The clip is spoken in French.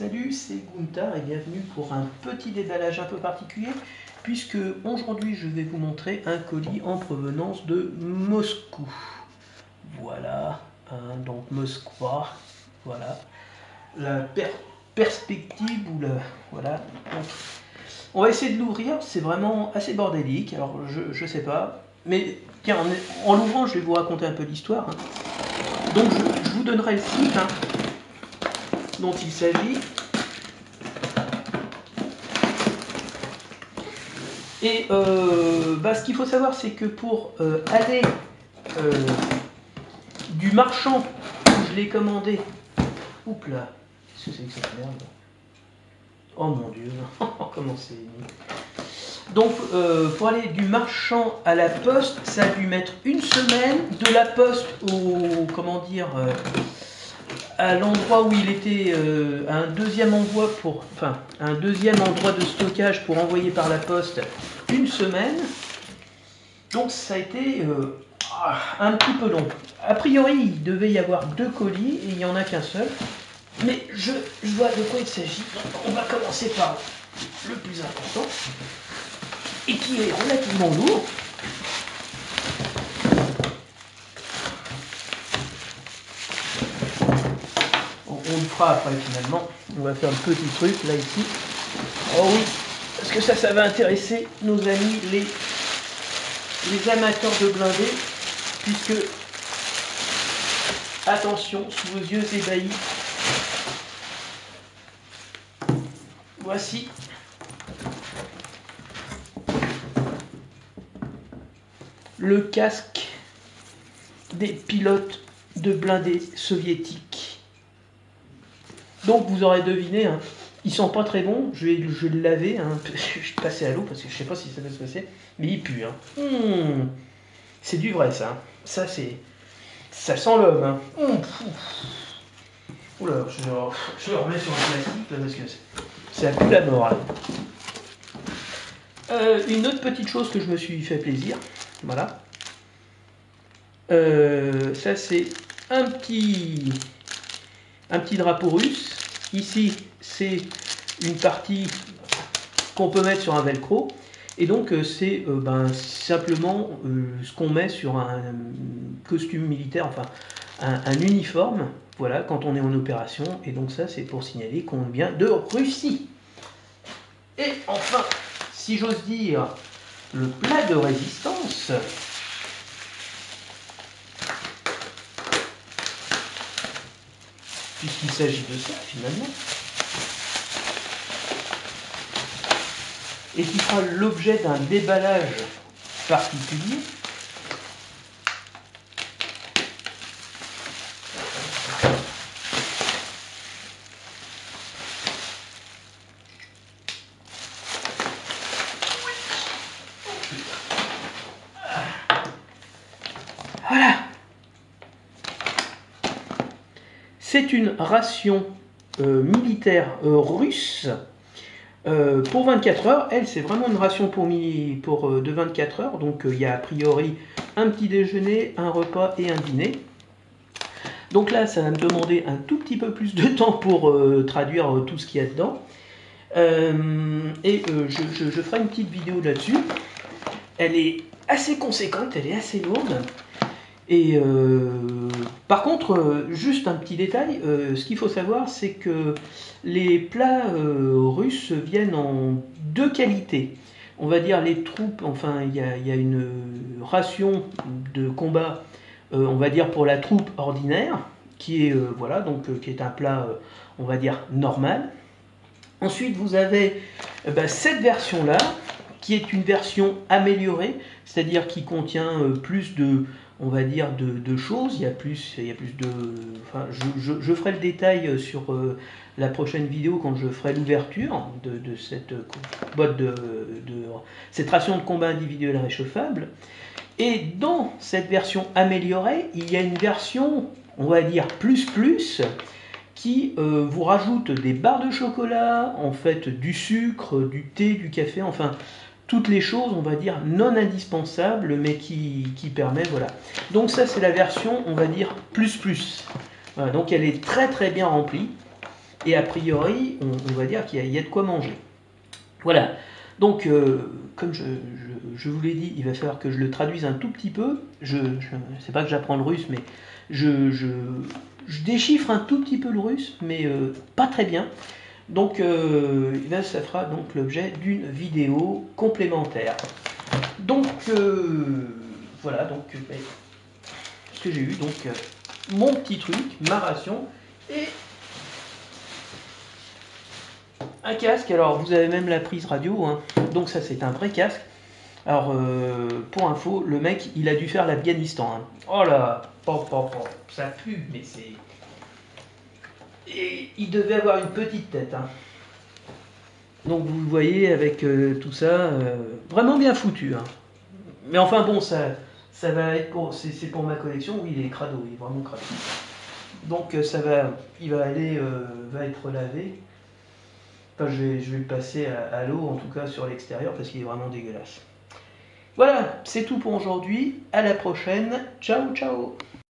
Salut, c'est Gunther et bienvenue pour un petit déballage un peu particulier puisque aujourd'hui je vais vous montrer un colis en provenance de Moscou. Voilà, donc Moskva, voilà, la perspective ou la... Voilà, donc, on va essayer de l'ouvrir, c'est vraiment assez bordélique, alors je sais pas, mais tiens, en l'ouvrant je vais vous raconter un peu l'histoire. Donc je vous donnerai le site dont il s'agit. Et ce qu'il faut savoir, c'est que pour aller du marchand où je l'ai commandé, oups là, qu'est-ce que c'est que cette merde? Oh mon dieu, comment c'est. Donc pour aller du marchand à la poste, ça a dû mettre une semaine, de la poste au, comment dire, à l'endroit où il était, un deuxième endroit un deuxième endroit de stockage pour envoyer par la poste, une semaine. Donc ça a été un petit peu long. A priori, il devait y avoir 2 colis et il n'y en a qu'un seul. Mais je vois de quoi il s'agit. On va commencer par le plus important et qui est relativement lourd. On le fera après finalement. On va faire un petit truc là ici. Oh oui, parce que ça va intéresser nos amis les amateurs de blindés, puisque, attention, sous vos yeux ébahis, voici le casque des pilotes de blindés soviétiques. Donc vous aurez deviné, ils sont pas très bons, je vais le laver, je vais passer à l'eau parce que je sais pas si ça va se passer, mais il pue. C'est du vrai ça, ça sent l'homme. Oula, je le remets sur un plastique là, parce que c'est à plus la mort. Une autre petite chose que je me suis fait plaisir, voilà. Ça c'est un petit drapeau russe. Ici, c'est une partie qu'on peut mettre sur un velcro. Et donc, c'est simplement ce qu'on met sur un costume militaire, enfin, un uniforme, voilà, quand on est en opération. Et donc ça, c'est pour signaler qu'on vient de Russie. Et enfin, si j'ose dire, le plat de résistance. Puisqu'il s'agit de ça finalement, et qui fera l'objet d'un déballage particulier. Voilà. C'est une ration militaire russe pour 24 heures. Elle, c'est vraiment une ration de 24 heures. Donc, il y a a priori un petit déjeuner, un repas et un dîner. Donc là, ça va me demander un tout petit peu plus de temps pour traduire tout ce qu'il y a dedans. Je ferai une petite vidéo là-dessus. Elle est assez conséquente, elle est assez lourde. Et par contre, juste un petit détail, ce qu'il faut savoir, c'est que les plats russes viennent en 2 qualités. On va dire les troupes, enfin il y a une ration de combat, on va dire pour la troupe ordinaire, qui est qui est un plat, on va dire normal. Ensuite, vous avez cette version-là, qui est une version améliorée, c'est-à-dire qui contient plus de, on va dire, de choses. Il y a plus de... Enfin, je ferai le détail sur la prochaine vidéo quand je ferai l'ouverture de cette boîte de cette ration de combat individuelle réchauffable. Et dans cette version améliorée, il y a une version, on va dire, plus, qui vous rajoute des barres de chocolat, en fait, du sucre, du thé, du café, enfin... toutes les choses, on va dire, non indispensables, mais qui permet, voilà. Donc ça, c'est la version, on va dire, plus. Voilà, donc elle est très très bien remplie. Et a priori, on va dire qu'il y a de quoi manger. Voilà. Donc, comme je vous l'ai dit, il va falloir que je le traduise un tout petit peu. C'est pas que j'apprends le russe, mais je déchiffre un tout petit peu le russe, mais pas très bien. Donc, là, ça fera donc l'objet d'une vidéo complémentaire. Donc, voilà, donc, ce que j'ai eu, donc, mon petit truc, ma ration, et un casque. Alors, vous avez même la prise radio, hein. Donc ça, c'est un vrai casque. Alors, pour info, le mec, il a dû faire l'Afghanistan, hein. Oh là, ça pue, mais c'est... Et il devait avoir une petite tête, hein. Donc vous le voyez avec tout ça, vraiment bien foutu, hein. Mais enfin bon, ça va être pour, c'est pour ma collection. Oui, il est crado, il est vraiment crado. Donc il va être lavé. Enfin, je vais le passer à l'eau, en tout cas sur l'extérieur, parce qu'il est vraiment dégueulasse. Voilà, c'est tout pour aujourd'hui. À la prochaine. Ciao, ciao.